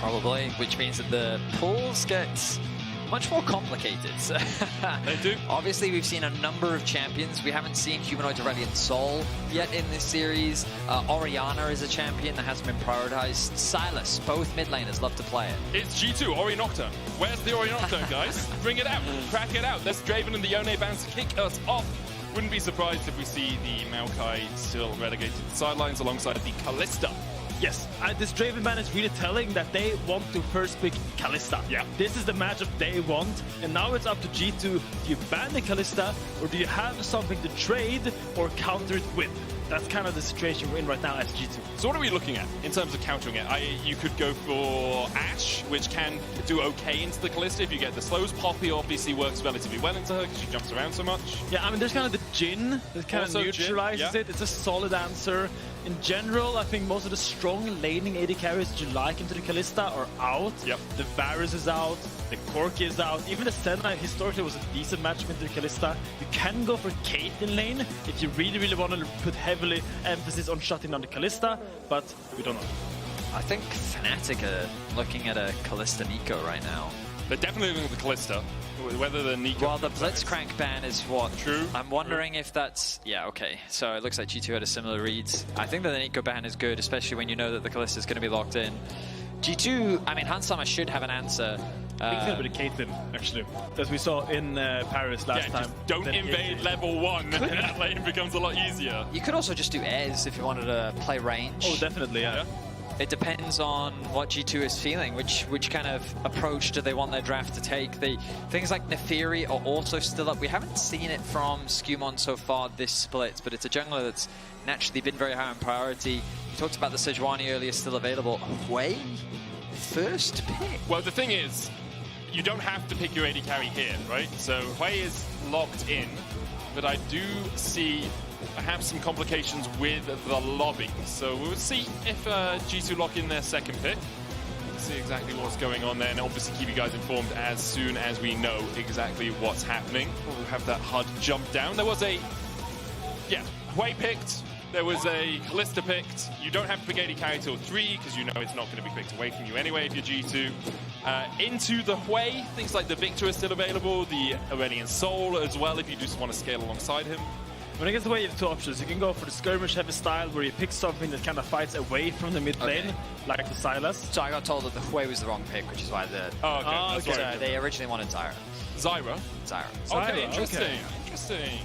Probably, which means that the pools get much more complicated. They do. Obviously, we've seen a number of champions. We haven't seen Humanoid Aurelion Sol yet in this series. Orianna is a champion that hasn't been prioritized. Silas, both mid laners love to play it. It's G2, Ori Nocturne. Where's the Ori Nocturne, guys? Bring it out, crack it out. There's Draven and the Yone bounce to kick us off. Wouldn't be surprised if we see the Maokai still relegated to the sidelines alongside the Kalista. Yes, this Draven ban is really telling that they want to first pick Kalista. Yeah. This is the matchup they want, and now it's up to G2. Do you ban the Kalista, or do you have something to trade or counter it with? That's kind of the situation we're in right now as G2. So what are we looking at in terms of countering it? You could go for Ashe, which can do okay into the Kalista if you get the slows. Poppy obviously works relatively well into her because she jumps around so much. Yeah, I mean, there's kind of the Jhin that kind of neutralizes it. It's a solid answer. In general, I think most of the strong laning AD carries that you like into the Kalista are out. Yep. The Varus is out, the Corki is out. Even the Senna historically was a decent matchup into the Kalista. You can go for Kate in lane if you really, really want to put heavily emphasis on shutting down the Kalista, but we don't know. I think Fnatic are looking at a Kalista Nico right now. They're definitely looking at the Kalista. Whether the Nico... Well, the Blitzcrank ban is what? True. I'm wondering if that's... Yeah, okay. So it looks like G2 had a similar read. I think that the Nico ban is good, especially when you know that the Kalista is going to be locked in. G2, I mean, Hansama should have an answer. I think it's going to be the Caitlyn, actually, as we saw in Paris last time. Just don't invade level 1, and that lane becomes a lot easier. You could also just do Ez if you wanted to play range. Oh, definitely, yeah. It depends on what G2 is feeling, which kind of approach do they want their draft to take. Things like Neferi are also still up. We haven't seen it from SkewMond so far this split, but it's a jungler that's naturally been very high on priority. We talked about the Sejuani earlier, still available. Hwei, first pick. Well, the thing is, you don't have to pick your AD carry here, right? So Hwei is locked in, but I do see perhaps some complications with the lobby. So we'll see if G2 lock in their second pick. We'll see exactly what's going on there, and obviously keep you guys informed as soon as we know exactly what's happening. We'll have that HUD jump down. There was a... Yeah, Hwei picked. There was a Kalista picked. You don't have to pick AD carry till 3 because you know it's not going to be picked away from you anyway if you're G2. Into the Hwei, things like the Victor is still available, the Aurelion Sol as well if you just want to scale alongside him. When I guess the way you have two options, you can go for the skirmish heavy style where you pick something that kind of fights away from the mid lane, like the Silas. So I got told that the Hwei was the wrong pick, which is why the... Oh, okay. That's right. They originally wanted Xayah. Xayah? Okay, interesting. Interesting.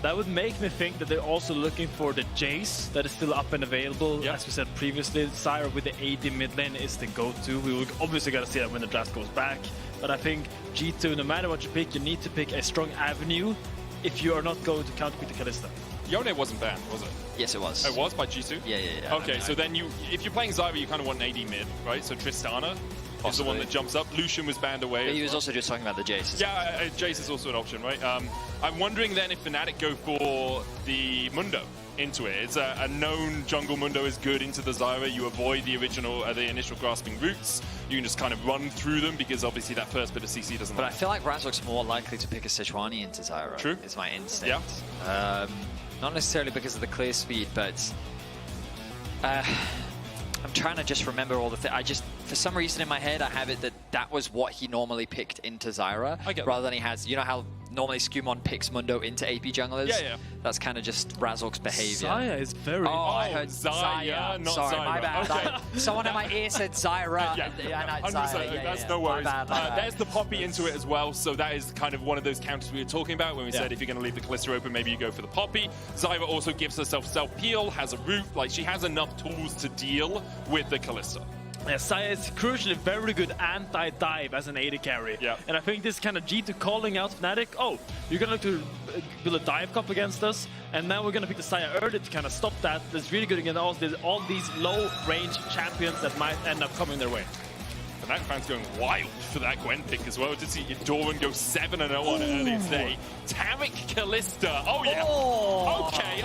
That would make me think that they're also looking for the Jace that is still up and available. Yep. As we said previously, Xayah with the AD mid lane is the go-to. We will obviously gotta see that when the draft goes back. But I think G2, no matter what you pick, you need to pick a strong avenue if you are not going to counter-pick the Kalista. Yone wasn't banned, was it? Yes, it was. Oh, it was by G2? Yeah. Okay, so then if you're playing Xayah, you kind of want an AD mid, right? So Tristana is the one that jumps up. Lucian was banned away. But he was also just talking about the Jace. Yeah, Jace is also an option, right? I'm wondering then if Fnatic go for the Mundo into it. It's a known jungle Mundo is good into the Xayah. You avoid the initial grasping roots. You can just kind of run through them because obviously that first bit of CC doesn't. But I feel like Razork's more likely to pick a Sejuani into Xayah. True. Is my instinct. Yeah. Not necessarily because of the clear speed, but I'm trying to just remember all the things. For some reason in my head, I have it that was what he normally picked into Xayah, rather than he has. You know how normally SkewMond picks Mundo into AP junglers? Yeah. That's kind of just Razork's behavior. Xayah is very... I heard Xayah, not Sorry, Xayah. my bad. Okay. Someone in my ear said Xayah. That's no worries. There's the Poppy into it as well, so that is kind of one of those counters we were talking about when we said if you're going to leave the Kalista open, maybe you go for the Poppy. Xayah also gives herself self-peel, has a root, like she has enough tools to deal with the Kalista. Yeah, Xayah is crucially very good anti-dive as an AD carry. Yeah. And I think this kind of G2 calling out Fnatic, oh, you're going to look to build a dive cup against us, and now we're going to pick the Xayah early to kind of stop that. That's really good against all these low-range champions that might end up coming their way. Fnatic fans going wild for that Gwen pick as well. Did see Doran go 7-0 on it earlier today. Taric Kalista. Oh, yeah. Oh, okay,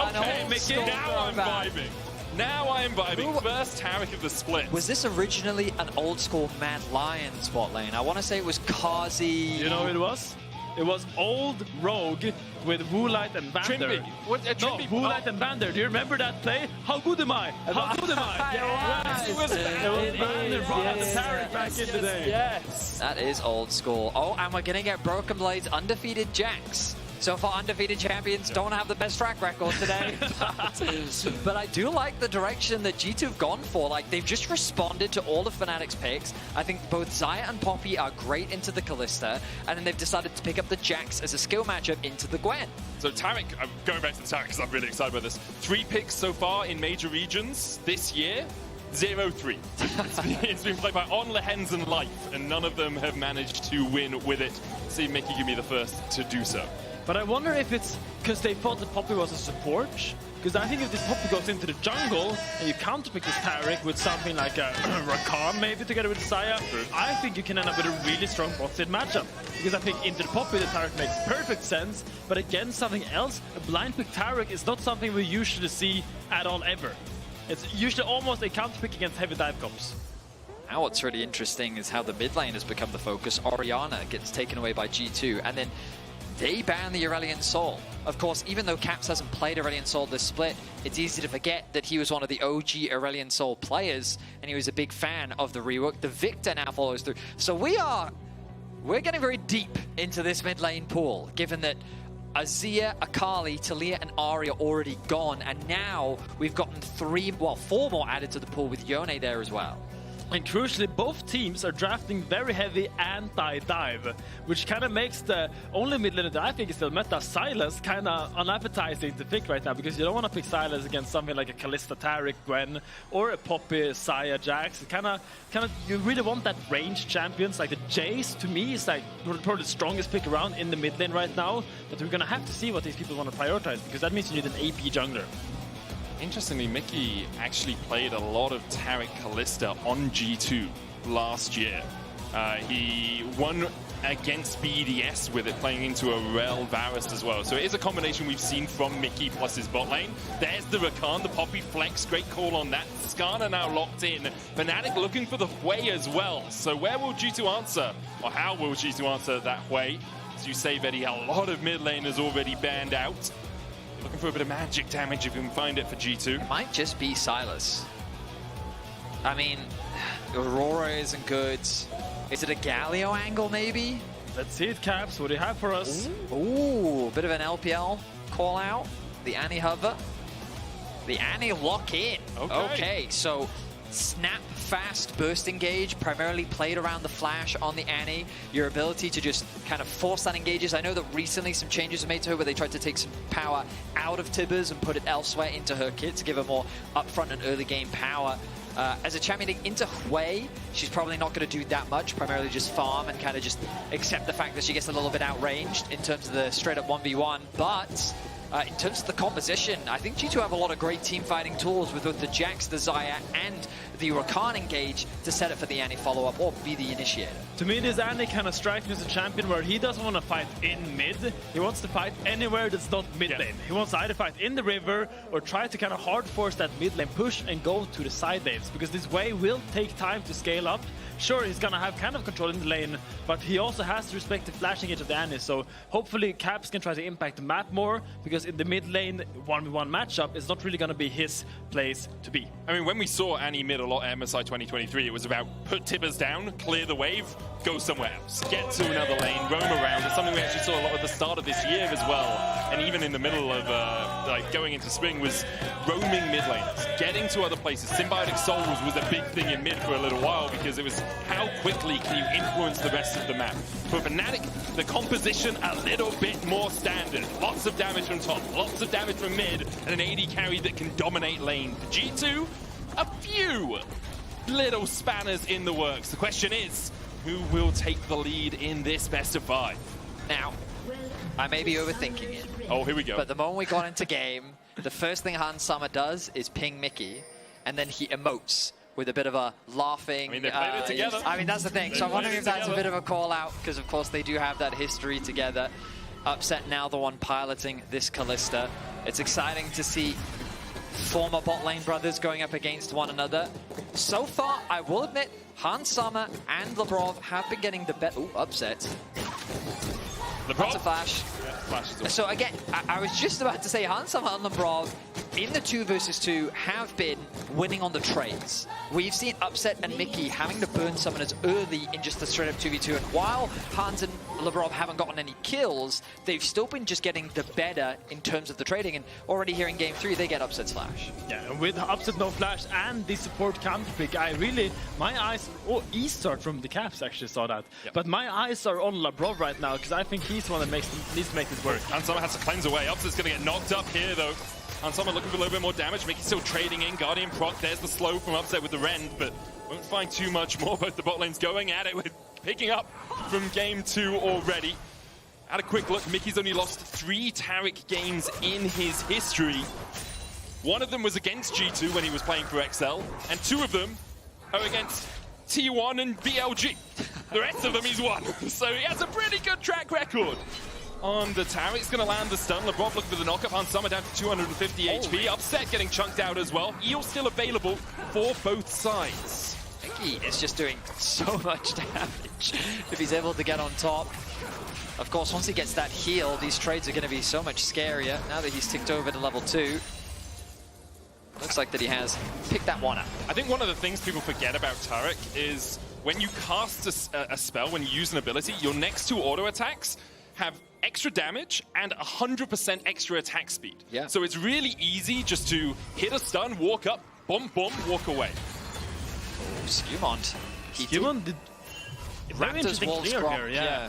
Mikyx. Now I'm vibing. Now I am vibing. First Taric of the split. Was this originally an old school Mad Lions bot lane? I want to say it was Kazi. You know who it was? It was old Rogue with Woolite and Vander. No, Woolite and Vander. Do you remember that play? How good am I? How good am I? Yes, it was Vander brought the Taric back in today. Yes. That is old school. Oh, and we're going to get Broken Blade's undefeated Jax. So far, undefeated champions don't have the best track record today. But I do like the direction that G2 have gone for. Like, they've just responded to all of Fnatic's picks. I think both Xayah and Poppy are great into the Kalista, and then they've decided to pick up the Jax as a skill matchup into the Gwen. So Taric, I'm going back to the Taric because I'm really excited about this. 3 picks so far in major regions this year. 0-3. It's been played by On, Lehens, and Life, and none of them have managed to win with it. See Mickey give me the first to do so. But I wonder if it's because they thought that Poppy was a support. Because I think if this Poppy goes into the jungle and you counterpick this Taric with something like a Rakan maybe together with Xayah, I think you can end up with a really strong bot lane matchup. Because I think into the Poppy the Taric makes perfect sense, but against something else, a blind pick Taric is not something we usually see at all ever. It's usually almost a counterpick against heavy dive comps. Now what's really interesting is how the mid lane has become the focus. Orianna gets taken away by G2, and then they ban the Aurelion Sol. Of course, even though Caps hasn't played Aurelion Sol this split, it's easy to forget that he was one of the OG Aurelion Sol players, and he was a big fan of the rework. The Victor now follows through. So we're getting very deep into this mid lane pool, given that Azir, Akali, Taliyah, and Ahri are already gone, and now we've gotten 4 more added to the pool with Yone there as well. And crucially, both teams are drafting very heavy anti-dive, which kind of makes the only mid laner that I think is still meta, Sylas, kind of unappetizing to pick right now, because you don't want to pick Sylas against something like a Kalista, Taric, Gwen, or a Poppy, Xayah, Jax. Kind of, you really want that range champions, like the Jace, to me, is like probably the strongest pick around in the mid lane right now, but we're going to have to see what these people want to prioritize, because that means you need an AP jungler. Interestingly, Mickey actually played a lot of Taric Kalista on G2 last year. He won against Vedius with it, playing into a Rel Varus as well. So it is a combination we've seen from Mickey plus his bot lane. There's the Rakan, the Poppy flex, great call on that. Skarner now locked in. Fnatic looking for the Hwei as well. So where will G2 answer? Or how will G2 answer that Hwei? As you say, Vedi, a lot of mid laners already banned out. Looking for a bit of magic damage if you can find it for G2. It might just be Sylas. I mean, Aurora isn't good. Is it a Galio angle, maybe? Let's see it, Caps. What do you have for us? Ooh, bit of an LPL call out. The Annie hover. The Annie lock in. Okay, so snap, fast, burst engage, primarily played around the flash on the Annie. Your ability to just kind of force that engages. I know that recently some changes were made to her where they tried to take some power out of Tibbers and put it elsewhere into her kit to give her more upfront and early game power. As a champion into Hwei, she's probably not going to do that much, primarily just farm and kind of just accept the fact that she gets a little bit outranged in terms of the straight up 1v1. But in terms of the composition, I think G2 have a lot of great team fighting tools with both the Jax, the Xayah, and the Rakan engage to set it for the Annie follow-up or be the initiator. To me, this Annie kind of strikes me as a champion where he doesn't want to fight in mid. He wants to fight anywhere that's not mid lane. He wants to either fight in the river or try to kind of hard force that mid lane push and go to the side lanes, because this way will take time to scale up. Sure, he's gonna have kind of control in the lane, but he also has to respect the flashing edge of the Annie, so hopefully Caps can try to impact the map more, because in the mid lane 1v1 matchup, it's not really gonna be his place to be. I mean, when we saw Annie mid a lot at MSI 2023, it was about put Tibbers down, clear the wave, go somewhere else, get to another lane, roam around. It's something we actually saw a lot at the start of this year as well, and even in the middle of like going into spring, was roaming mid laners, getting to other places. Symbiotic Souls was a big thing in mid for a little while, because it was how quickly can you influence the rest of the map. For Fnatic, the composition a little bit more standard. Lots of damage from top, lots of damage from mid, and an AD carry that can dominate lane. For G2, a few little spanners in the works. The question is, who will take the lead in this best of 5? Now, I may be overthinking it. Oh, here we go. But the moment we got into game, the first thing Hans Summer does is ping Mickey, and then he emotes with a bit of a laughing. I mean, they played it together. I mean, that's the thing. So I'm wondering if that's a bit of a call out, because of course they do have that history together. Upset now the one piloting this Kalista. It's exciting to see former bot lane brothers going up against one another. So far, I will admit, Hans Summer and Labrov have been getting the bet. Ooh, upset. That's a flash. Yeah, flash is So again, I was just about to say Hansama and Labrov in the 2 versus 2 have been winning on the trades. We've seen Upset and Mikyx having to burn summoners early in just the straight up 2v2, and while Hans and Labrov haven't gotten any kills, they've still been just getting the better in terms of the trading, and already here in game 3 they get Upset's flash. Yeah, and with Upset no flash and the support counter pick, my eyes, E-start from the Caps actually saw that, but my eyes are on Labrov right now, because I think he's the one that needs to make this work. Hansama has to cleanse away. Upset's going to get knocked up here though. Hansama looking for a little bit more damage. Mikyx still trading in. Guardian proc. There's the slow from Upset with the rend, but won't find too much more. Both the bot lanes going at it with picking up from game 2 already. At a quick look, Mikyx's only lost 3 Taric games in his history. One of them was against G2 when he was playing for XL, and 2 of them are against T1 and BLG. The rest of them he's won. So he has a pretty good track record. On the Taric's going to land the stun. Labrov looking for the knockup. Hansama down to 250 HP. Upset getting chunked out as well. Eel still available for both sides. Mikyx is just doing so much damage if he's able to get on top. Of course, once he gets that heal, these trades are going to be so much scarier now that he's ticked over to level 2. Looks like that he has picked that one up. I think one of the things people forget about Taric is when you cast a spell, when you use an ability, your next 2 auto attacks have extra damage and 100% extra attack speed. Yeah. So it's really easy just to hit a stun, walk up, boom, boom, walk away. Oh, SkewMond. SkewMond did very interesting clear here, yeah.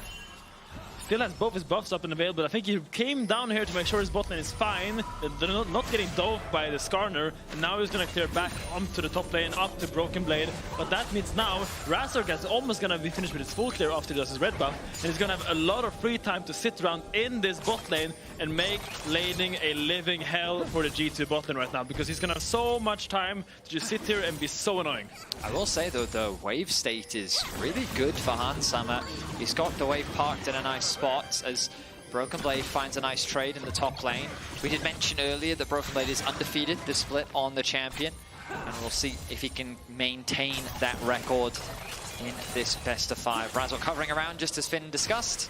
Still has both his buffs up and available. I think he came down here to make sure his bot lane is fine. They're not getting dove by the Skarner. And now he's going to clear back onto the top lane, up to Broken Blade. But that means now Razork is almost going to be finished with his full clear after he does his red buff. And he's going to have a lot of free time to sit around in this bot lane and make laning a living hell for the G2 bot lane right now. Because he's going to have so much time to just sit here and be so annoying. I will say though, the wave state is really good for Hansama. He's got the wave parked in a nice spot as Broken Blade finds a nice trade in the top lane. We did mention earlier that Broken Blade is undefeated this split on the champion, and we'll see if he can maintain that record in this best of 5. Razork covering around just as Finn discussed.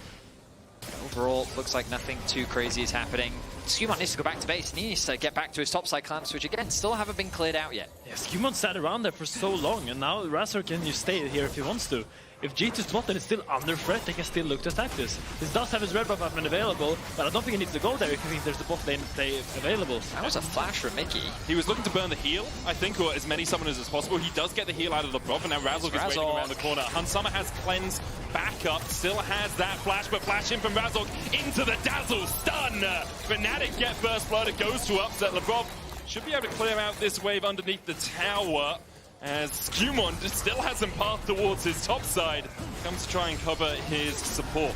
Overall, looks like nothing too crazy is happening. SkewMond needs to go back to base. He needs to get back to his topside clamps, which again, still haven't been cleared out yet. Yeah, SkewMond sat around there for so long, and now Razork can just stay here if he wants to. If G2's bot lane is still under threat, they can still look to attack this. This does have his red buff up and available, but I don't think he needs to go there if he thinks there's the bot lane stay available. That was a flash from Mikyx. He was looking to burn the heal, I think, or as many summoners as possible. He does get the heal out of the Labrov, and now Razork is waiting around the corner. Hansama has cleanse back up, still has that flash, but flash in from Razork into the dazzle stun. Fnatic get first blood, it goes to Upset. Labrov should be able to clear out this wave underneath the tower, as SkewMond still hasn't passed towards his top side. Comes to try and cover his support.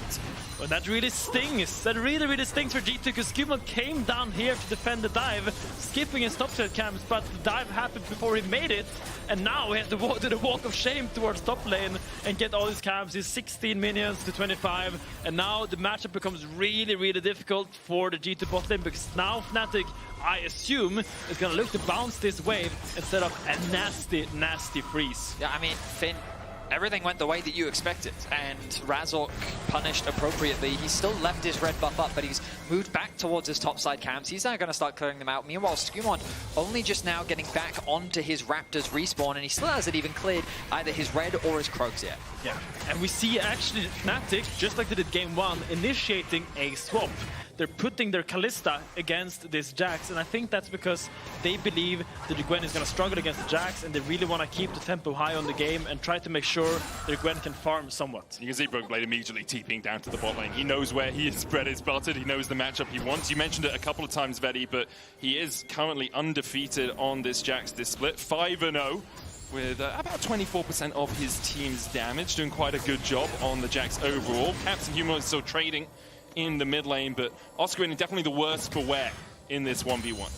Well, that really stings. That really, really stings for G2, because SkewMond came down here to defend the dive, skipping his topside camps, but the dive happened before he made it, and now he has to do the walk of shame towards top lane and get all his camps. He's 16 minions to 25, and now the matchup becomes really, really difficult for the G2 bot lane, because now Fnatic, I assume, is going to look to bounce this wave and set up a nasty, nasty freeze. Yeah, I mean, Finn, everything went the way that you expected, and Razork punished appropriately. He's still left his red buff up, but he's moved back towards his topside camps. He's now going to start clearing them out. Meanwhile, SkewMond only just now getting back onto his Raptors respawn, and he still hasn't even cleared either his red or his Croaks yet. Yeah, and we see actually Fnatic, just like they did game 1, initiating a swap. They're putting their Kalista against this Jax, and I think that's because they believe that the Gwen is going to struggle against the Jax, and they really want to keep the tempo high on the game and try to make sure that Gwen can farm somewhat. You can see Broken Blade immediately TPing down to the bot lane. He knows where his bread is buttered. He knows the matchup he wants. You mentioned it a couple of times, Vedi, but he is currently undefeated on this Jax this split, 5-0. With about 24% of his team's damage, doing quite a good job on the Jax overall. Caps and Humanoid still trading in the mid lane, but Oscarinin definitely the worst for Hwei in this 1v1.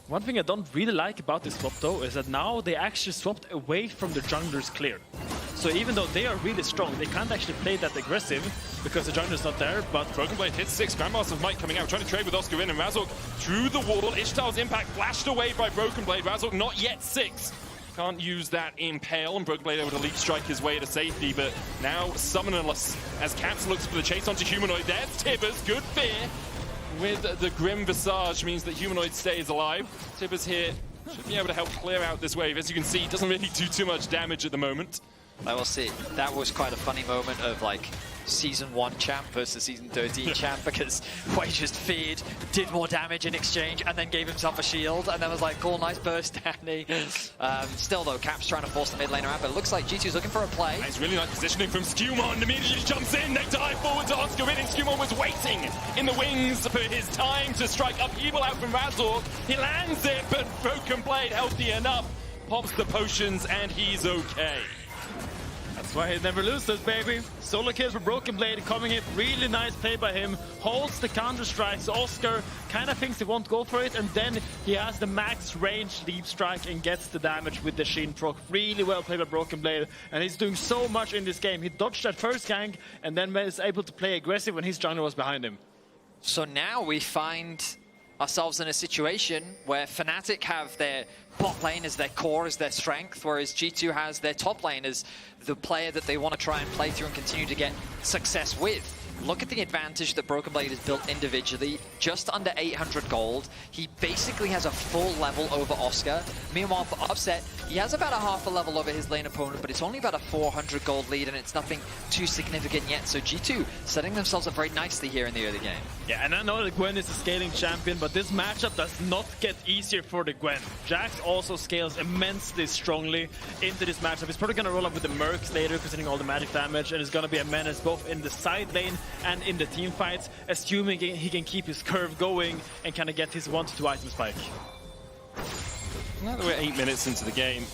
One thing I don't really like about this swap though is that now they actually swapped away from the jungler's clear. So even though they are really strong, they can't actually play that aggressive because the jungler's not there, but Broken Blade hits 6, Grandmaster's Might coming out, trying to trade with Oscarinin, and Razork through the wall. Ishtar's impact flashed away by Broken Blade. Razork not yet 6. Can't use that Impale, and Brokenblade able to leap strike his way to safety, but now Summonerless as Caps looks for the chase onto Humanoid. There's Tibbers, good fear. With the Grim Visage means that Humanoid stays alive. Tibbers here should be able to help clear out this wave. As you can see, it doesn't really do too much damage at the moment. I will see. That was quite a funny moment of like Season 1 champ versus Season 13 champ, because Hwei just feared, did more damage in exchange, and then gave himself a shield, and then was like, cool, nice burst, Danny. Still though, Cap's trying to force the mid laner out, but it looks like G2's looking for a play. Nice, really nice positioning from SkewMond. Immediately jumps in, they dive forward to Oscarinin. SkewMond was waiting in the wings for his time to strike upheaval out from Razork. He lands it, but Brokenblade healthy enough. Pops the potions, and he's okay. That's why he never loses, baby. Solo kills for Brokenblade coming in. Really nice play by him. Holds the counter strikes. Oscar kind of thinks he won't go for it, and then he has the max range leap strike and gets the damage with the Shin proc. Really well played by Brokenblade, and he's doing so much in this game. He dodged that first gank and then was able to play aggressive when his jungler was behind him. So now we find ourselves in a situation where Fnatic have their bot lane as their core, as their strength, whereas G2 has their top lane as the player that they want to try and play through and continue to get success with. Look at the advantage that Brokenblade has built individually, just under 800 gold. He basically has a full level over Oscar. Meanwhile, for Upset, he has about a half a level over his lane opponent, but it's only about a 400 gold lead, and it's nothing too significant yet. So G2 setting themselves up very nicely here in the early game. Yeah, and I know that Gwen is a scaling champion, but this matchup does not get easier for the Gwen. Jax also scales immensely strongly into this matchup. He's probably going to roll up with the Mercs later, considering all the magic damage, and it's going to be a menace both in the side lane and in the team fights, assuming he can keep his curve going and kind of get his 1 to 2 item spike. Now that we're 8 minutes into the game,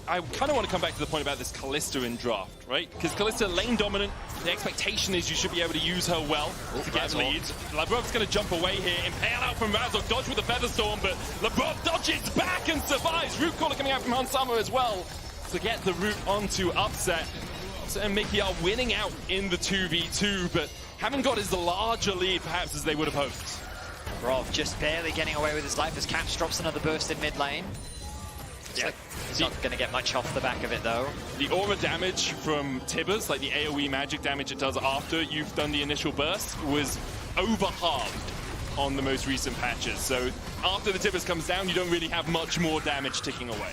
I kind of want to come back to the point about this Kalista in draft, right? Because Kalista lane dominant, the expectation is you should be able to use her well to get leads. Labrov's going to jump away here, impale out from Razork, dodge with the Featherstorm, but Labrov dodges back and survives. Root Caller coming out from Hansama as well to get the root onto Upset. And Mikyx are winning out in the 2v2, but haven't got as large a lead perhaps as they would have hoped. Labrov just barely getting away with his life as Caps drops another burst in mid lane. Yeah. Like he's not going to get much off the back of it though. The aura damage from Tibbers, like the AoE magic damage it does after you've done the initial burst, was over-halved on the most recent patches. So after the Tibbers comes down, you don't really have much more damage ticking away.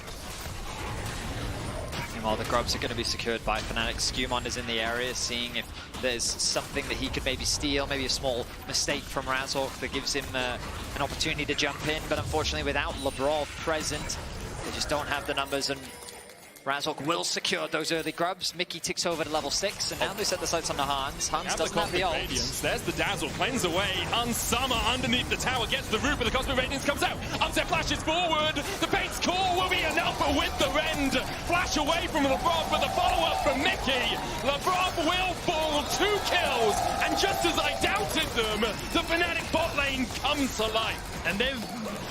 Meanwhile, the grubs are going to be secured by Fnatic. SkewMond is in the area, seeing if there's something that he could maybe steal, maybe a small mistake from Razork that gives him an opportunity to jump in. But unfortunately, without Labrov present, they just don't have the numbers, and Razork will secure those early grubs. Mikyx ticks over to level 6, and now they set the sights on the Hans. Hans doesn't have the ult. There's the Dazzle, cleanse away. Hansama underneath the tower gets the root, but the Cosmic Radiance comes out. Upset flashes forward. The bait's core will be enough with the rend. Flash away from Labrov, but the follow-up from Mikyx. Labrov will fall 2 kills, and just as I doubted them, the Fnatic bot lane comes to life. And they've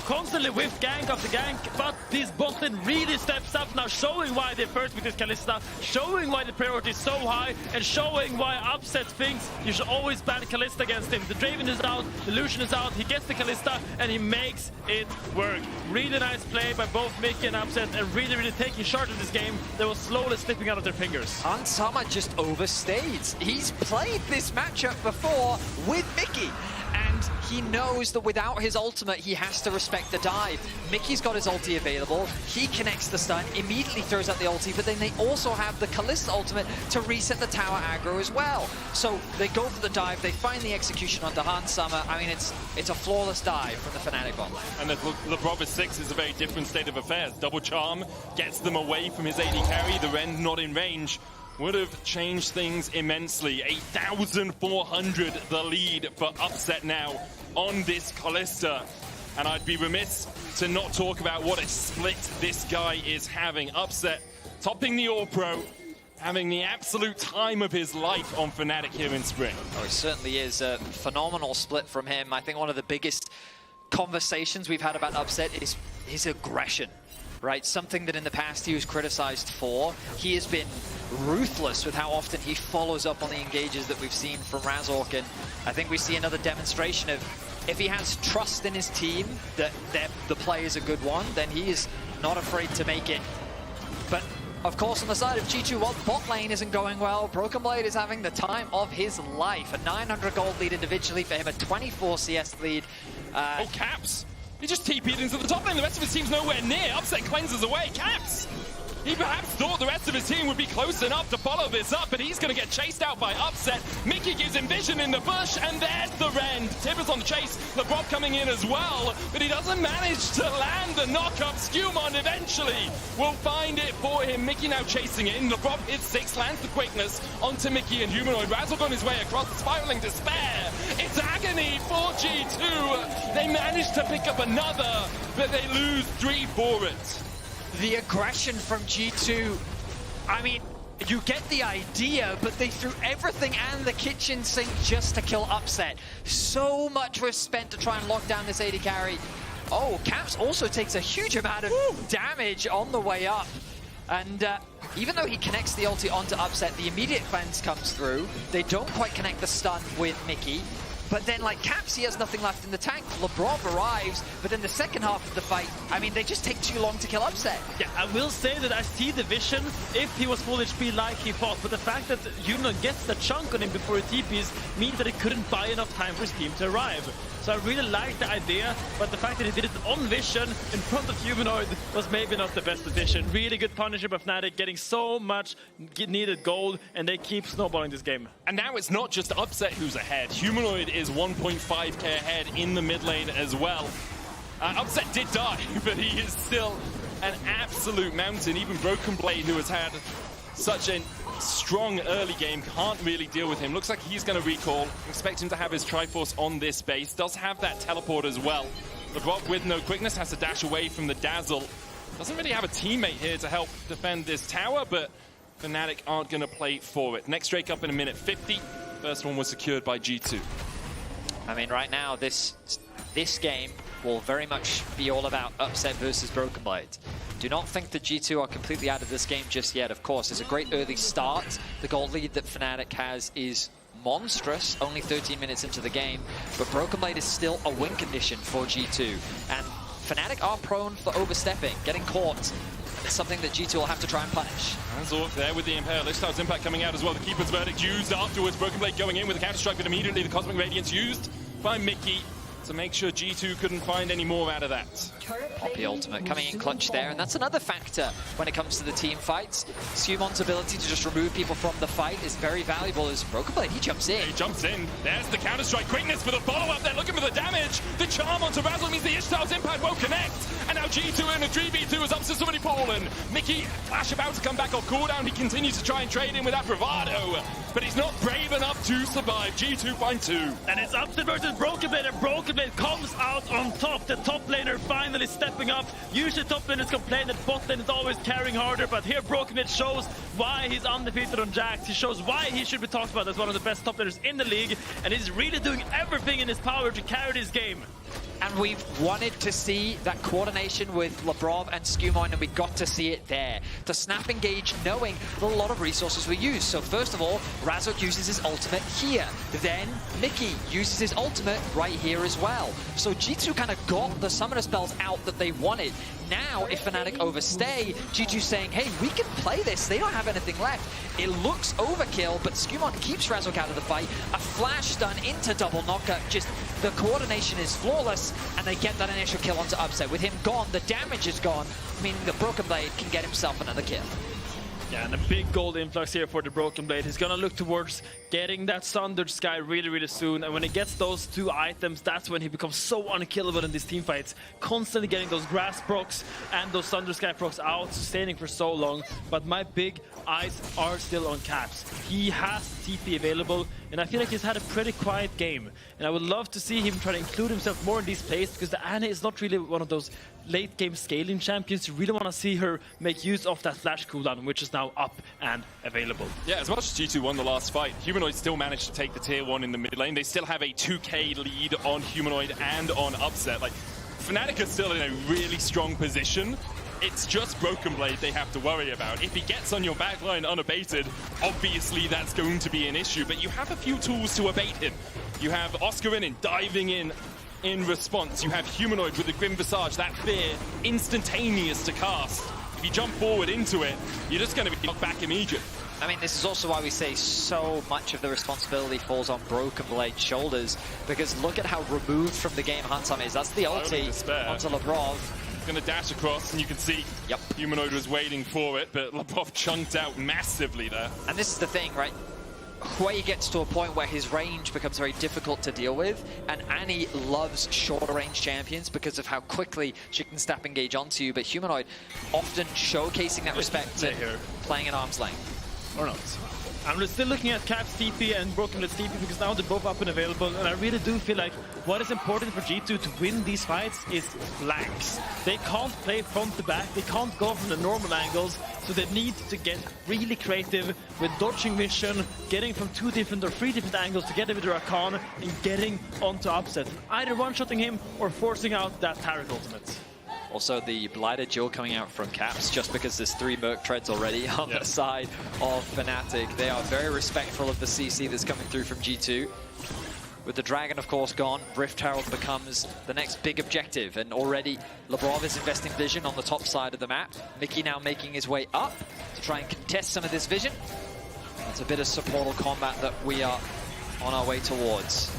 constantly whiffed gank after gank, but this bot lane really steps up now, showing why they're first with this Kalista, showing why the priority is so high, and showing why Upset thinks you should always ban Kalista against him. The Draven is out, the Lucian is out, he gets the Kalista, and he makes it work. Really nice play by both Mikyx and Upset, and really taking charge of this game that was slowly slipping out of their fingers. Hansama just overstayed. He's played this matchup before with Mikyx, and he knows that without his ultimate, he has to respect the dive. Mikyx's got his ulti available. He connects the stun, immediately throws out the ulti, but then they also have the Kalista ultimate to reset the tower aggro as well. So they go for the dive, they find the execution onto Hansama. I mean, it's a flawless dive from the Fnatic bot lane. And the Labrov 6 is a very different state of affairs. Double charm gets them away from his AD carry, the Rend not in range. Would have changed things immensely. 8,400 the lead for Upset now on this Kalista. And I'd be remiss to not talk about what a split this guy is having. Upset topping the All-Pro, having the absolute time of his life on Fnatic here in Spring. Oh, it certainly is a phenomenal split from him. I think one of the biggest conversations we've had about Upset is his aggression. Right, something that in the past he was criticized for. He has been ruthless with how often he follows up on the engages that we've seen from Razork, and I think we see another demonstration of if he has trust in his team that the play is a good one, then he is not afraid to make it Of course, on the side of G2, well, bot lane isn't going well. Broken Blade is having the time of his life. A 900 gold lead individually for him, a 24 CS lead. Oh, Caps! He just TP'd into the top lane. The rest of his team's nowhere near. Upset cleanses away. Caps! He perhaps thought the rest of his team would be close enough to follow this up, but he's going to get chased out by Upset. Mikyx gives him vision in the bush, and there's the rend. Tibbers on the chase. Labrov coming in as well, but he doesn't manage to land the knock-up. SkewMond eventually will find it for him. Mikyx now chasing it in. Labrov hits 6, lands the quickness onto Mikyx and Humanoid. Razork on his way across, spiraling despair. It's agony for G2. They manage to pick up another, but they lose 3 for it. The aggression from G2, I mean, you get the idea, but they threw everything and the kitchen sink just to kill Upset. So much was spent to try and lock down this AD carry. Oh, Caps also takes a huge amount of damage on the way up. And even though he connects the ulti onto Upset, the immediate cleanse comes through. They don't quite connect the stun with Mikyx. But then, like Caps, he has nothing left in the tank. Labrov arrives, but in the second half of the fight, I mean, they just take too long to kill Upset. Yeah, I will say that I see the vision if he was full HP like he thought, but the fact that Humanoid gets the chunk on him before he TPs means that he couldn't buy enough time for his team to arrive. So I really like the idea, but the fact that he did it on vision in front of Humanoid was maybe not the best decision. Really good partnership of Fnatic, getting so much needed gold, and they keep snowballing this game. And now it's not just Upset who's ahead. Humanoid is 1.5k ahead in the mid lane as well. Upset did die, but he is still an absolute mountain. Even Broken Blade, who has had such a strong early game, can't really deal with him. Looks like he's going to recall. Expect him to have his Triforce on this base. Does have that teleport as well. Labrov with no quickness has to dash away from the Dazzle. Doesn't really have a teammate here to help defend this tower, but Fnatic aren't going to play for it. Next Drake up in a minute 50. First one was secured by G2. I mean, right now, this game will very much be all about Upset versus Broken Blade. Do not think that G2 are completely out of this game just yet, of course. It's a great early start. The gold lead that Fnatic has is monstrous, only 13 minutes into the game, but Broken Blade is still a win condition for G2. And Fnatic are prone for overstepping, getting caught. It's something that G2 will have to try and punish. Razork there with the Imperialist Styles impact coming out as well. The Keeper's Verdict used afterwards. Broken Blade going in with a counter-strike, but immediately the Cosmic Radiance used by Mikyx to make sure G2 couldn't find any more out of that. Poppy ultimate coming in clutch there, and that's another factor when it comes to the team fights. SkewMond's ability to just remove people from the fight is very valuable as Broken Blade, he jumps in. He jumps in. There's the counter-strike quickness for the follow-up. They're looking for the damage. The charm onto Razork means the Ishtar's impact won't connect. And now G2 in a 3v2 as Upset's already fallen. Mikyx, Flash about to come back off cooldown. He continues to try and trade in with that bravado, but he's not brave enough to survive. G2 find 2. And it's Upset versus Broken Blade, and Broken Blade comes out on top. The top laner finally stepping up. Usually top laners complain that bot lane is always carrying harder, but here Broken Blade shows why he's undefeated on Jax. He shows why he should be talked about as one of the best top laners in the league, and he's really doing everything in his power to carry this game. And we've wanted to see that coordination with Labrov and SkewMond, and we got to see it there. The snap engage, knowing that a lot of resources were used. So first of all, Razork uses his ultimate here. Then Mikyx uses his ultimate right here as well. So G2 kind of got the summoner spells out that they wanted. Now, if Fnatic overstay, G2 saying, hey, we can play this. They don't have anything left. It looks overkill, but SkewMond keeps Razork out of the fight. A flash stun into double knocker. Just the coordination is flawless, and they get that initial kill onto Upset. With him gone, the damage is gone, meaning the Broken Blade can get himself another kill. Yeah, and a big gold influx here for the Broken Blade. He's gonna look towards getting that Sundered Sky really, really soon. And when he gets those 2 items, that's when he becomes so unkillable in these team fights. Constantly getting those grass procs and those Sundered Sky procs out, sustaining for so long. But my big eyes are still on Caps. He has TP available, and I feel like he's had a pretty quiet game. And I would love to see him try to include himself more in these plays, because the Anna is not really one of those late game scaling champions. You really want to see her make use of that flash cooldown, which is now up and available. Yeah, as much as G2 won the last fight, Humanoid still managed to take the tier 1 in the mid lane. They still have a 2k lead on Humanoid and on Upset. Like, Fnatic are still in a really strong position. It's just Broken Blade they have to worry about. If he gets on your backline unabated, obviously that's going to be an issue, but you have a few tools to abate him. You have Oscarinin diving in response. You have Humanoid with the Grim Visage, that fear instantaneous to cast. you jump forward into it, you're just going to be knocked back immediately. I mean, this is also why we say so much of the responsibility falls on Broken Blade's shoulders, because look at how removed from the game Handsome is. That's the ulti onto Labrov. Going to dash across, and you can see Humanoid was waiting for it, but Labrov chunked out massively there. And this is the thing, right? Hwei gets to a point where his range becomes very difficult to deal with, and Annie loves shorter range champions because of how quickly she can step engage onto you, but Humanoid often showcasing that respect to playing at arm's length. Or not. I'm still looking at Cap's TP and Broken Blade's TP because now they're both up and available, and I really do feel like what is important for G2 to win these fights is flanks. They can't play front to back, they can't go from the normal angles, so they need to get really creative with dodging vision, getting from 2 different or 3 different angles together with Rakan and getting onto upset. Either one-shotting him or forcing out that Taric ultimate. Also, the Blighted Duel coming out from Caps, just because there's 3 Merc Treads already on the side of Fnatic. They are very respectful of the CC that's coming through from G2. With the Dragon, of course, gone, Rift Herald becomes the next big objective, and already Labrov is investing vision on the top side of the map. Mikyx now making his way up to try and contest some of this vision. It's a bit of supportal combat that we are on our way towards.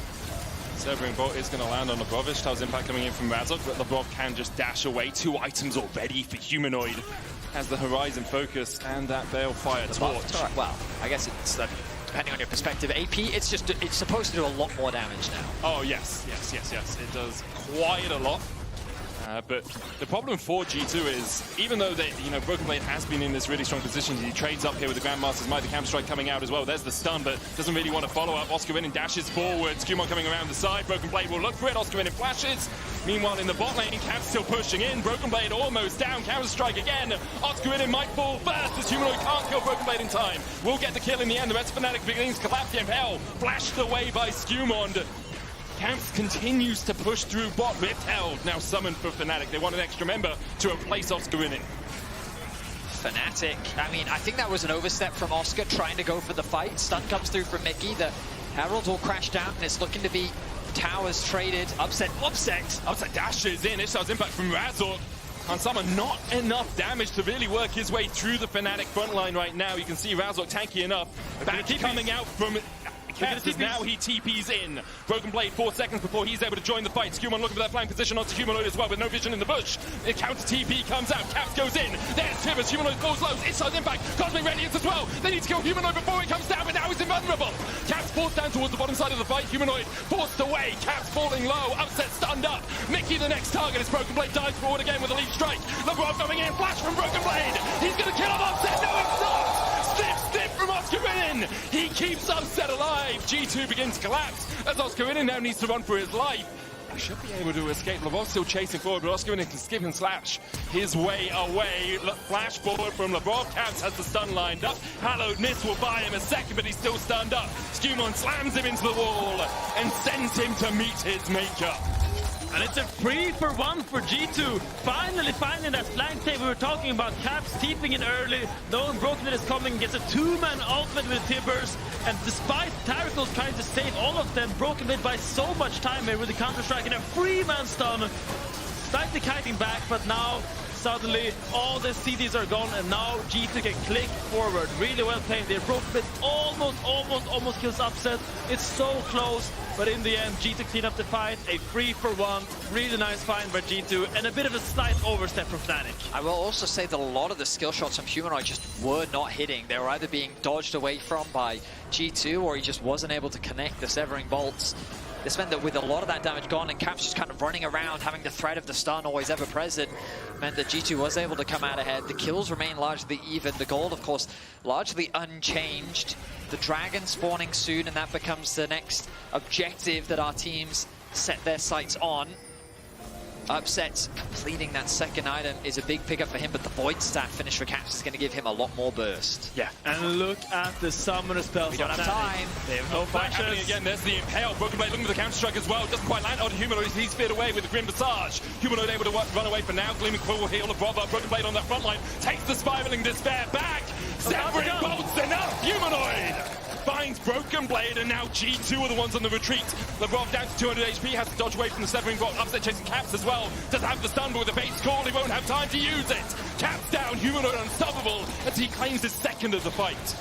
Severing Bolt is going to land on Labrov. Ishtar's impact coming in from Razork, but Labrov can just dash away. 2 items already for Humanoid. Has the Horizon focus and that Balefire torch. Well, I guess it's depending on your perspective. AP, it's supposed to do a lot more damage now. Oh yes. It does quite a lot. But the problem for G2 is, even though they, Broken Blade has been in this really strong position, he trades up here with the Grandmaster's Might, the Camp Strike coming out as well. There's the stun, but doesn't really want to follow up. Oscarinin dashes forward. SkewMond coming around the side. Broken Blade will look for it. Oscarinin flashes. Meanwhile, in the bot lane, Camp's still pushing in. Broken Blade almost down. Counter Strike again. Oscarinin might fall first as Humanoid can't kill Broken Blade in time. We'll get the kill in the end. The rest of Fnatic begins to collapse. Hell flashed away by SkewMond. Camps continues to push through bot. Rift Held now summoned for Fnatic. They want an extra member to replace Oscarinin. Fnatic, I mean, I think that was an overstep from Oscar trying to go for the fight. Stun comes through from Mikyx. The Herald will crash down, and it's looking to be towers traded. Upset dashes in. Ishtar's impact from Razork. On Summer, not enough damage to really work his way through the Fnatic front line right now. You can see Razork tanky enough. Back coming out from Caps as now he TPs in. Broken Blade 4 seconds before he's able to join the fight. SkewMond looking for that flank position onto Humanoid as well with no vision in the bush. The counter TP comes out. Caps goes in. There's Tibbers. Humanoid falls low. Ishtar's impact. Cosmic Radiance as well. They need to kill Humanoid before he comes down, but now he's invulnerable. Caps forced down towards the bottom side of the fight. Humanoid forced away. Caps falling low. Upset stunned up. Mikyx the next target as Broken Blade dives forward again with a leaf strike. Labrov coming in. Flash from Broken Blade. He's going to kill him. Upset. No, it's not. Snip from Oscarinin. He keeps Upset alive. G2 begins to collapse as Oscarinin now needs to run for his life. He should be able to escape. Labrov still chasing forward, but Oscarinin can skip and slash his way away. Flash forward from Labrov. Caps has the stun lined up. Hallowed Mist will buy him a second, but he's still stunned up. SkewMond slams him into the wall and sends him to meet his maker. And it's a 3-for-1 for G2. Finally that flank tape we were talking about. Caps TPing in early. Knowing Broken Blade is coming, gets a 2-man ultimate with Tibbers. And despite Taric trying to save all of them, Broken Blade buys so much time here with the counter-strike and a 3-man stun. Slightly kiting back, but now suddenly all the CDs are gone, and now G2 can click forward. Really well played there. Broken Blade almost kills Upset. It's so close, but in the end, G2 clean up the fight. A 3-for-1. Really nice find by G2, and a bit of a slight overstep from Fnatic. I will also say that a lot of the skill shots from Humanoid just were not hitting. They were either being dodged away from by G2, or he just wasn't able to connect the severing bolts. This meant that with a lot of that damage gone and Caps just kind of running around, having the threat of the stun always ever present, meant that G2 was able to come out ahead. The kills remain largely even. The gold, of course, largely unchanged. The Dragon spawning soon, and that becomes the next objective that our teams set their sights on. Upset completing that second item is a big pickup for him, but the Void Staff finish for Caps is going to give him a lot more burst. Yeah, and look at the summoner spells. We don't have time. They have no flashes. Again, there's the Impale. Broken Blade looking for the counter strike as well. Doesn't quite land on Humanoid. He's speared away with the Grim Visage. Humanoid able to run away for now. Gleaming Quill will heal Labrov. Broken Blade on that front line. Takes the Spiraling Despair back. Severing bolts enough. Humanoid finds Broken Blade, and now G2 are the ones on the retreat. Labrov down to 200 HP, has to dodge away from the severing block. Upset chasing Caps as well. Does have the stun, but with the base call, he won't have time to use it. Caps down, Humanoid unstoppable, as he claims his second of the fight.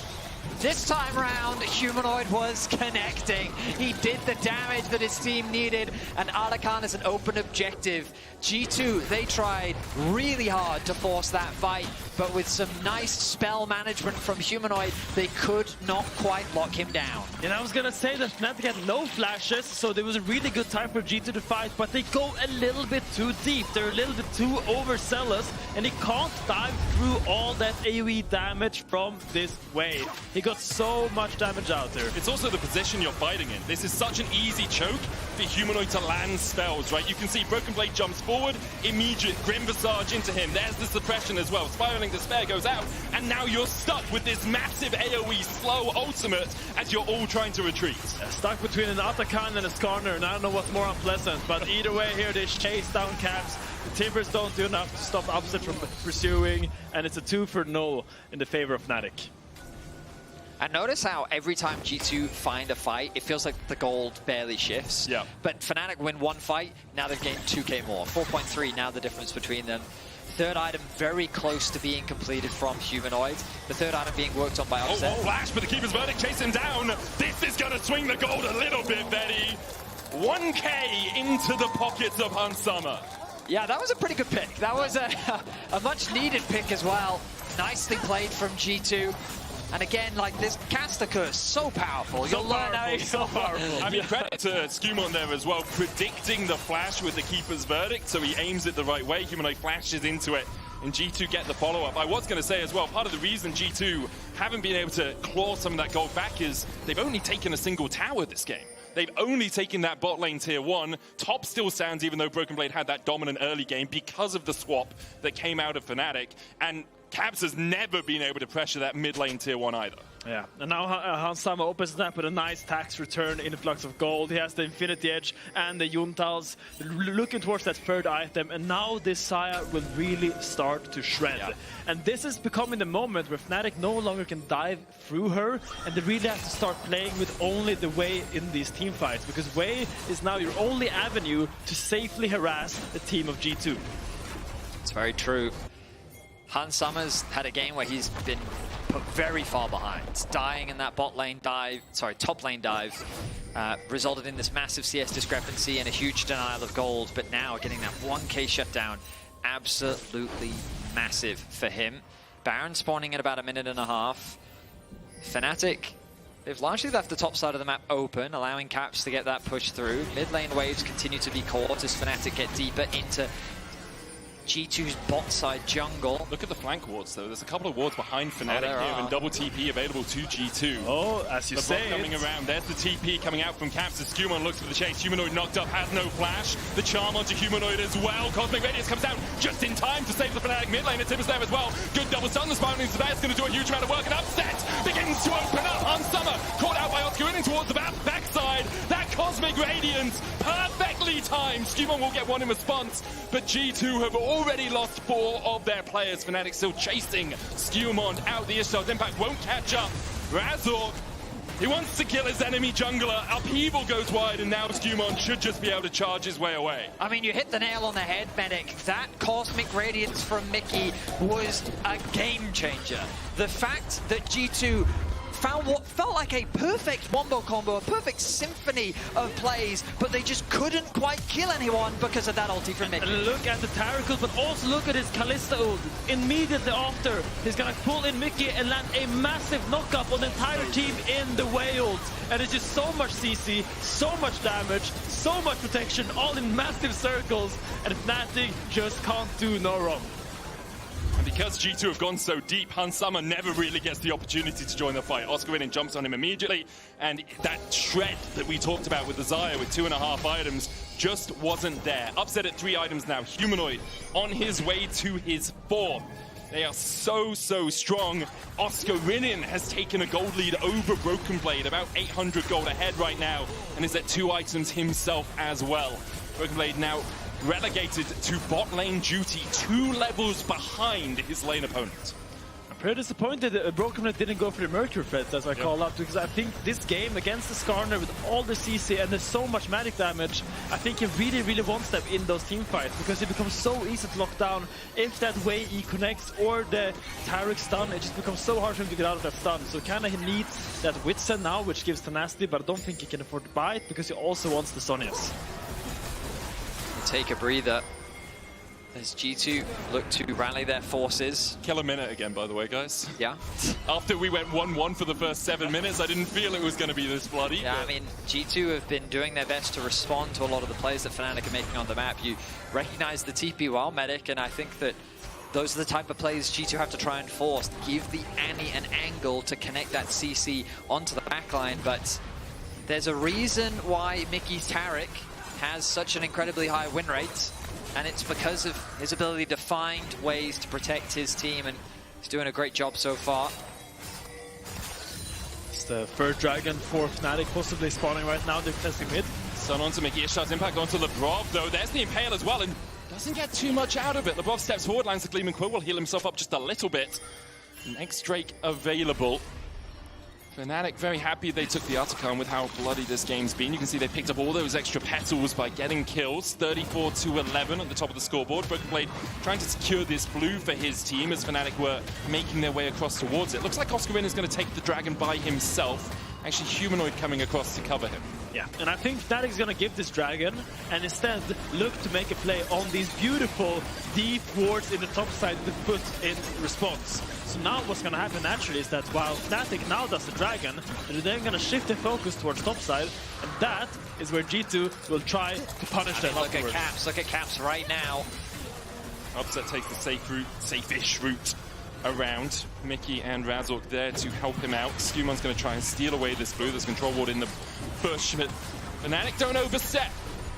This time round, Humanoid was connecting. He did the damage that his team needed, and Rakan is an open objective. G2, they tried really hard to force that fight, but with some nice spell management from Humanoid, they could not quite lock him down. And I was gonna say that Fnatic had no flashes, so there was a really good time for G2 to fight, but they go a little bit too deep. They're a little bit too overzealous, and he can't dive through all that AoE damage from this wave. He got so much damage out there. It's also the position you're fighting in. This is such an easy choke for Humanoid to land spells, right? You can see Broken Blade jumps forward, immediate Grim Visage into him. There's the suppression as well. Spiraling Despair goes out, and now you're stuck with this massive AoE slow ultimate as you're all trying to retreat. Stuck between an Rakan and a Skarner, and I don't know what's more unpleasant, but either way here they chase down Caps. The Timbers don't do enough to stop Upset from pursuing, and it's a 2-0 in the favor of Fnatic. And notice how every time G2 find a fight, it feels like the gold barely shifts. Yeah. But Fnatic win one fight, now they've gained 2k more. 4.3 now the difference between them. Third item very close to being completed from Humanoid. The third item being worked on by Offset. Oh, flash, but the Keeper's Verdict chase him down. This is going to swing the gold a little bit, Vedi. 1k into the pockets of Hansama. Yeah, that was a pretty good pick. That was a much needed pick as well. Nicely played from G2. And again, like this caster curse, so powerful. You'll learn how so powerful. I mean, credit to SkewMond there as well, predicting the flash with the Keeper's Verdict, so he aims it the right way. Humanoid flashes into it, and G2 get the follow-up. I was going to say as well, part of the reason G2 haven't been able to claw some of that gold back is they've only taken a single tower this game. They've only taken that bot lane tier 1. Top still stands, even though Broken Blade had that dominant early game because of the swap that came out of Fnatic. And Caps has never been able to pressure that mid lane tier 1 either. Yeah, and now Hansama opens that with a nice tax return influx of gold. He has the Infinity Edge and the Yuntals looking towards that third item, and now this Xayah will really start to shred. Yeah. And this is becoming the moment where Fnatic no longer can dive through her, and they really have to start playing with only the Hwei in these team fights, because Hwei is now your only avenue to safely harass the team of G2. It's very true. Hansama's had a game where he's been put very far behind. Dying in that top lane dive resulted in this massive CS discrepancy and a huge denial of gold, but now getting that 1k shutdown, absolutely massive for him. Baron spawning at about a minute and a half. Fnatic, they've largely left the top side of the map open, allowing Caps to get that push through. Mid lane waves continue to be caught as Fnatic get deeper into G2's bot side jungle. Look at the flank wards though. There's a couple of wards behind Fnatic here and double TP available to G2. Oh, as you say, coming around. There's the TP coming out from Caps as SkewMond looks for the chase. Humanoid knocked up, has no flash. The charm onto Humanoid as well. Cosmic Vedius comes down just in time to save the Fnatic mid lane. Timbers there as well. Good double stun. The Spiraling Despair is going to do a huge amount of work, and Upset begins to open up on Summer. Caught out by Oscarinin towards the backside. That Cosmic Radiance perfectly timed. SkewMond will get one in response, but G2 have already lost 4 of their players. Fnatic still chasing SkewMond out. The Ishtar's impact won't catch up. Razork, he wants to kill his enemy jungler. Upheaval goes wide, and now SkewMond should just be able to charge his way away. I mean, you hit the nail on the head, Medic. That Cosmic Radiance from Mikyx was a game changer. The fact that G2 found what felt like a perfect wombo combo, a perfect symphony of plays, but they just couldn't quite kill anyone because of that ulti from Mikyx. And look at the Taric, but also look at his Kalista ult. Immediately after, he's gonna pull in Mikyx and land a massive knockup on the entire team in the Hwei ult. And it's just so much CC, so much damage, so much protection, all in massive circles, and Fnatic just can't do no wrong. And because G2 have gone so deep, Hansama never really gets the opportunity to join the fight. Oscarinin jumps on him immediately, and that shred that we talked about with the Xayah with 2.5 items just wasn't there. Upset at 3 items now. Humanoid on his way to his 4th. They are so strong. Oscarinin has taken a gold lead over Broken Blade, about 800 gold ahead right now, and is at 2 items himself as well. Broken Blade now relegated to bot lane duty, 2 levels behind his lane opponent. pretty disappointed that Broken didn't go for the Mercury threats, as I call out, because I think this game against the Skarner with all the CC and there's so much magic damage, I think he really, really wants them in those team fights, because it becomes so easy to lock down. If that Hwei E connects or the Taric stun, it just becomes so hard for him to get out of that stun. So kind of he needs that Witsend now, which gives tenacity, but I don't think he can afford to buy it, because he also wants the Sonias. Take a breather as G2 look to rally their forces. Kill a minute again, by the way, guys. Yeah. After we went 1-1 for the first 7 minutes, I didn't feel it was going to be this bloody. Yeah, I mean, G2 have been doing their best to respond to a lot of the plays that Fnatic are making on the map. You recognize the TP well, Medic, and I think that those are the type of plays G2 have to try and force. Give the Annie an angle to connect that CC onto the backline, but there's a reason why Mikyx Taric has such an incredibly high win rate, and it's because of his ability to find ways to protect his team, and he's doing a great job so far. It's the third dragon for Fnatic possibly spawning right now. They're testing mid. Stun onto Mikyx, shots impact onto Labrov, though. There's the Impale as well, and doesn't get too much out of it. Labrov steps forward, lands the Gleam and Quill, will heal himself up just a little bit. Next Drake available. Fnatic very happy they took the Artican with how bloody this game's been. You can see they picked up all those extra petals by getting kills. 34-11 at the top of the scoreboard. Broken Blade trying to secure this blue for his team as Fnatic were making their way across towards it. Looks like Oscarinin is going to take the dragon by himself. Actually, Humanoid coming across to cover him. Yeah, and I think Fnatic's going to give this dragon and instead look to make a play on these beautiful deep wards in the top side to put in response. So now what's going to happen naturally is that while Fnatic now does the dragon, they're then going to shift their focus towards top side, and that is where G2 will try to punish them Look at Caps right now. Upset takes the safe route, safe-ish route around. Mickey and Razork there to help him out. SkewMond's going to try and steal away this blue. There's control ward in the bush, but Fnatic don't overset.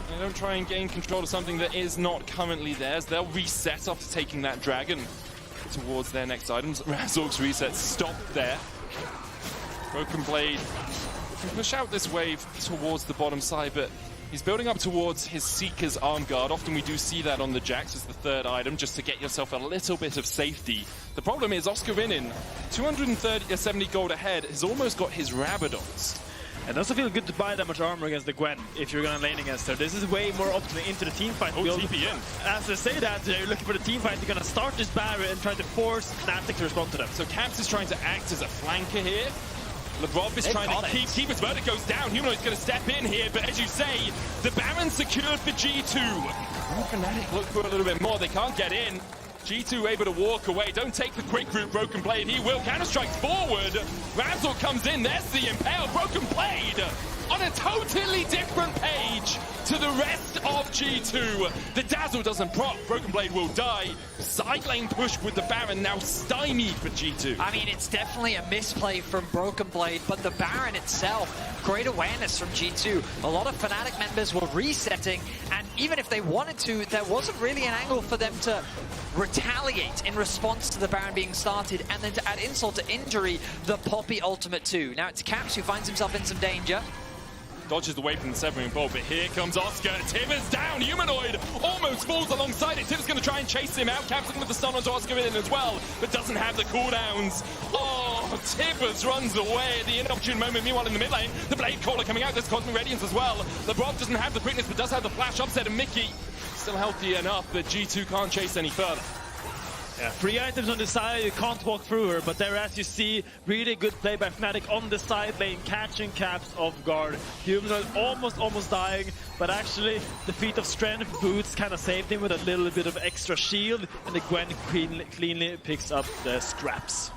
They don't try and gain control of something that is not currently theirs. They'll reset after taking that dragon towards their next items. Razork's reset stopped there. Broken Blade can push out this wave towards the bottom side, but he's building up towards his Seeker's arm guard. Often we do see that on the Jax as the third item, just to get yourself a little bit of safety. The problem is Oscarinin, 270 gold ahead, has almost got his Rabadons. And it also feels good to buy that much armor against the Gwen if you're gonna lane against her. This is way more optimal into the team fight build. TP in. As they say that, you're looking for the team fight, they're gonna start this barrier and try to force Fnatic to respond to them. So Caps is trying to act as a flanker here. Labrov is trying to keep his verdict goes down. Humanoid's going to step in here, but as you say, the Baron secured for G2. Fnatic look for a little bit more. They can't get in. G2 able to walk away. Don't take the quick route, Broken Blade. He will. Counter-strikes forward. Razork comes in. There's the Impale. Broken Blade on a totally different page to the rest of G2. The Dazzle doesn't proc. Broken Blade will die. Side lane push with the Baron now stymied for G2. I mean, it's definitely a misplay from Broken Blade, but the Baron itself, great awareness from G2. A lot of Fnatic members were resetting, and even if they wanted to, there wasn't really an angle for them to retaliate in response to the Baron being started, and then to add insult to injury, the Poppy ultimate too. Now it's Caps who finds himself in some danger. Dodges away from the Severing Bolt, but here comes Oscar. Tibbers down. Humanoid almost falls alongside it. Tibbers going to try and chase him out. Captain with the stun onto Oscarinin as well, but doesn't have the cooldowns. Oh, Tibbers runs away at the inopportune moment. Meanwhile, in the mid lane, the Blade Caller coming out. There's Cosmic Radiance as well. Labrov doesn't have the quickness, but does have the flash upset, and Mickey still healthy enough that G2 can't chase any further. Yeah, 3 items on the side, you can't walk through her, but there, as you see, really good play by Fnatic on the side lane, catching Caps off guard. Humanoid almost dying, but actually the feat of strength boots kind of saved him with a little bit of extra shield, and the Gwen cleanly picks up the scraps.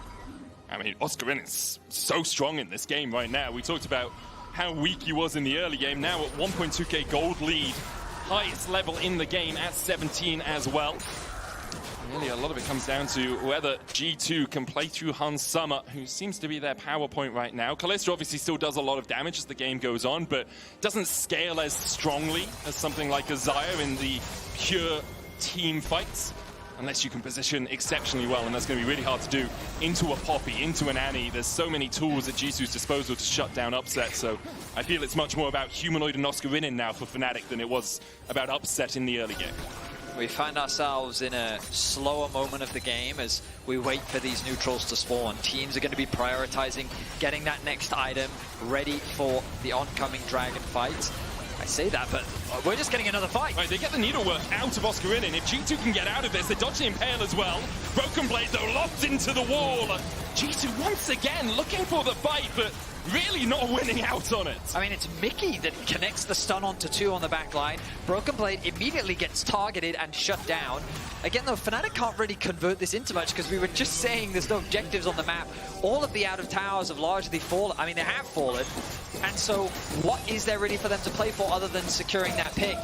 I mean, Oscarinin is so strong in this game right now. We talked about how weak he was in the early game. Now at 1.2k gold lead, highest level in the game at 17 as well. Really, a lot of it comes down to whether G2 can play through Hans Summer, who seems to be their power point right now. Kalista obviously still does a lot of damage as the game goes on, but doesn't scale as strongly as something like Xayah in the pure team fights, unless you can position exceptionally well, and that's going to be really hard to do into a Poppy, into an Annie. There's so many tools at G2's disposal to shut down upset, so I feel it's much more about Humanoid and Oscarinin now for Fnatic than it was about upset in the early game. We find ourselves in a slower moment of the game as we wait for these neutrals to spawn. Teams are going to be prioritizing getting that next item ready for the oncoming dragon fight. I say that, but we're just getting another fight. Right, they get the needlework out of Oscarinin. If G2 can get out of this, they dodge the Impale as well. Broken Blade, though, locked into the wall. G2 once again looking for the fight, but really not winning out on it. I mean, it's Mikyx that connects the stun onto 2 on the back line. Broken Blade immediately gets targeted and shut down. Again, though, Fnatic can't really convert this into much because we were just saying there's no objectives on the map. All of the out of towers have largely fallen. I mean, they have fallen. And so what is there really for them to play for other than securing that pick?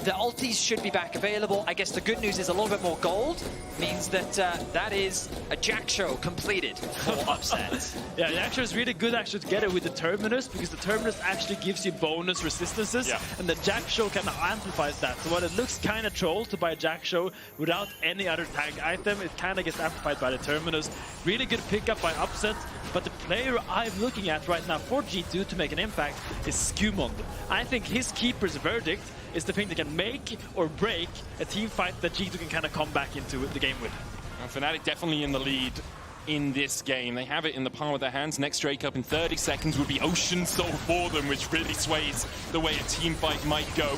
The ultis should be back available. I guess the good news is a little bit more gold means that that is a Jack show completed for upsets. Yeah, Jack show is really good actually to get it with the Terminus because the Terminus actually gives you bonus resistances and the Jack show kind of amplifies that. So while it looks kind of troll to buy a Jack show without any other tag item, it kind of gets amplified by the Terminus. Really good pickup by upset. But the player I'm looking at right now for G2 to make an impact is SkewMond. I think his keeper's verdict is the thing that can make or break a team fight that G2 can kind of come back into the game with. And Fnatic definitely in the lead in this game. They have it in the palm of their hands. Next Drake up in 30 seconds would be Ocean Soul for them, which really sways the way a team fight might go.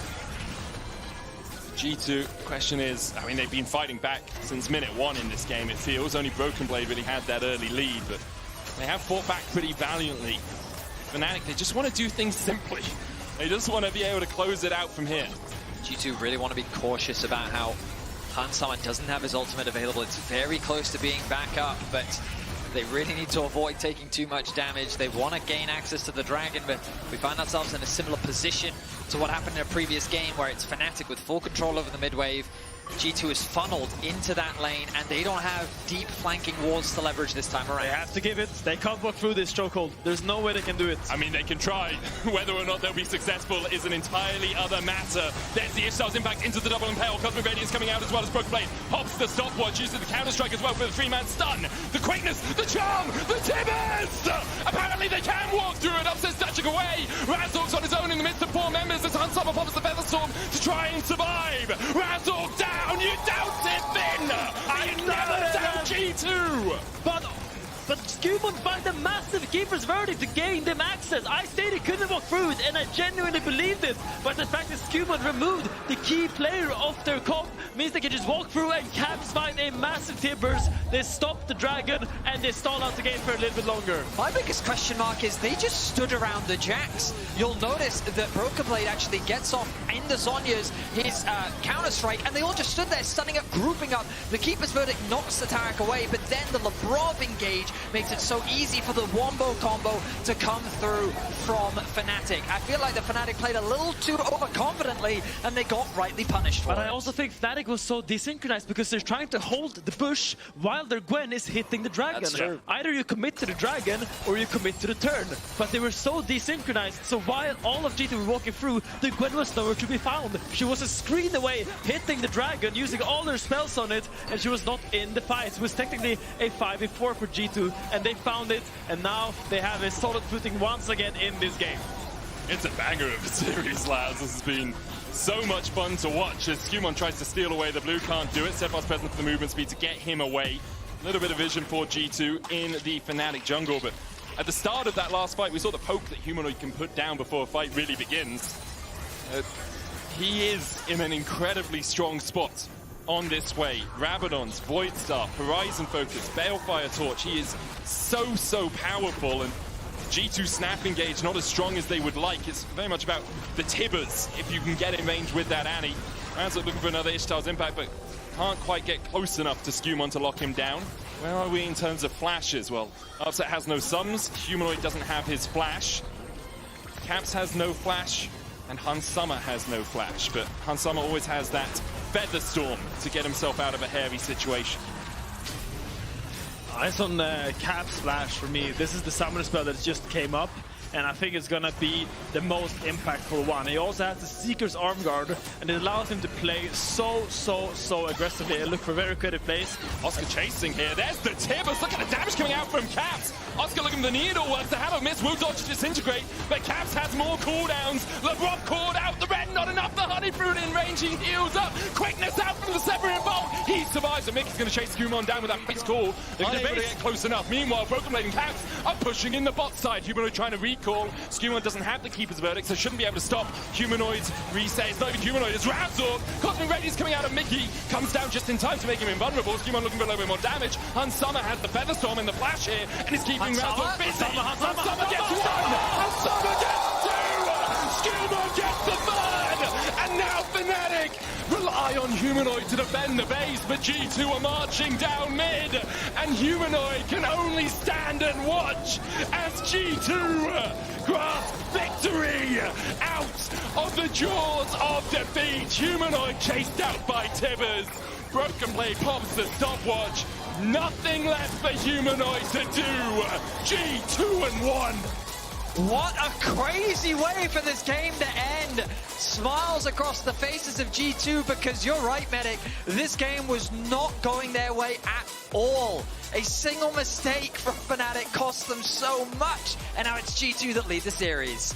G2, question is, I mean, they've been fighting back since minute 1 in this game, it feels. Only Broken Blade really had that early lead, but they have fought back pretty valiantly. Fnatic, they just want to do things simply. They just want to be able to close it out from here. G2 really want to be cautious about how Hansama doesn't have his ultimate available. It's very close to being back up, but they really need to avoid taking too much damage. They want to gain access to the dragon, but we find ourselves in a similar position to what happened in a previous game where it's Fnatic with full control over the mid wave. G2 is funneled into that lane, and they don't have deep flanking wards to leverage this time around. They have to give it. They can't walk through this chokehold. There's no way they can do it. I mean, they can try. Whether or not they'll be successful is an entirely other matter. There's the Ishtar's impact into the double impale. Cosmic Vedius coming out as well as Broken Blade. Pops the stopwatch, uses the counter-strike as well for the 3-man stun. The quickness, the charm, the Tibbers! Apparently they can walk through it. Upset's dashing away. Razork's on his own in the midst of 4 members as Hansama pops the Featherstorm to try and survive. Razork down! You doubt it, Finn! I never doubt G2! But SkewMond find a massive keeper's verdict to gain them access. I stated he couldn't walk through it, and I genuinely believed it. But the fact that SkewMond removed the key player of their comp means they can just walk through and Caps find a massive Tibbers. They stop the dragon, and they stall out the game for a little bit longer. My biggest question mark is they just stood around the Jacks. You'll notice that Broken Blade actually gets off in the Zhonya's, his counter-strike, and they all just stood there stunning up, grouping up. The keeper's verdict knocks the Taric away, but then the Labrov engage makes it so easy for the Wombo combo to come through from Fnatic. I feel like the Fnatic played a little too overconfidently, and they got rightly punished for it. But I also think Fnatic was so desynchronized because they're trying to hold the bush while their Gwen is hitting the dragon. That's true. Either you commit to the dragon or you commit to the turn. But they were so desynchronized, so while all of G2 were walking through, the Gwen was nowhere to be found. She was a screen away, hitting the dragon, using all their spells on it, and she was not in the fight. It was technically a 5v4 for G2, and they found it, and now they have a solid footing once again in this game. It's a banger of a series, lads. This has been so much fun to watch as SkewMond tries to steal away the blue. Can't do it. Sephar's present for the movement speed to get him away. A little bit of vision for G2 in the Fnatic jungle, but at the start of that last fight, we saw the poke that Humanoid can put down before a fight really begins. He is in an incredibly strong spot on this way. Rabadon's Void Staff, Horizon Focus, Balefire Torch. He is so powerful, and G2 snap engage not as strong as they would like. It's very much about the Tibbers if you can get in range with that Annie. Razork looking for another Ishtar's impact, but can't quite get close enough to SkewMond to lock him down. Where are we in terms of flashes? Well, Upset has no sums, Humanoid doesn't have his flash, Caps has no flash, and Hansama has no flash, but Hansama always has that Featherstorm to get himself out of a hairy situation. Eyes on Caps flash for me. This is the summoner spell that just came up. and I think it's gonna be the most impactful one. He also has the Seeker's Arm Guard, and it allows him to play so aggressively and look for very creative plays. Oscar chasing here. There's the Tibbers. Look at the damage coming out from Caps. Oscar looking for the needle works. The hammer miss will dodge to disintegrate, but Caps has more cooldowns. Labrov called out. The red not enough. The honey fruit in range. He heals up. Quickness out from the Severin Bolt. He survives. And Mikyx going to chase SkewMond down with that base call. They're able to get close enough. Meanwhile, Broken Blade and Caps are pushing in the bot side. Humanoid trying to recall. SkewMond doesn't have the Keeper's Verdict, so shouldn't be able to stop Humanoid's reset. It's not even Humanoid. It's Razork. Cosmic Radius coming out of Mikyx. Comes down just in time to make him invulnerable. SkewMond looking for a little bit more damage. Hunsummer has the Featherstorm in the flash here, and is keeping Razork busy. Hunsummer gets one! Hunsummer gets two! SkewMond gets the third! And now Fnatic rely on Humanoid to defend the base, but G2 are marching down mid, and Humanoid can only stand and watch as G2 grasp victory out of the jaws of defeat. Humanoid chased out by Tibbers. Broken Blade pops the stopwatch. Nothing left for Humanoid to do. G2 and 1. What a crazy way for this game to end. Smiles across the faces of G2 because you're right, Medic. This game was not going their way at all. A single mistake from Fnatic cost them so much, and now it's G2 that lead the series.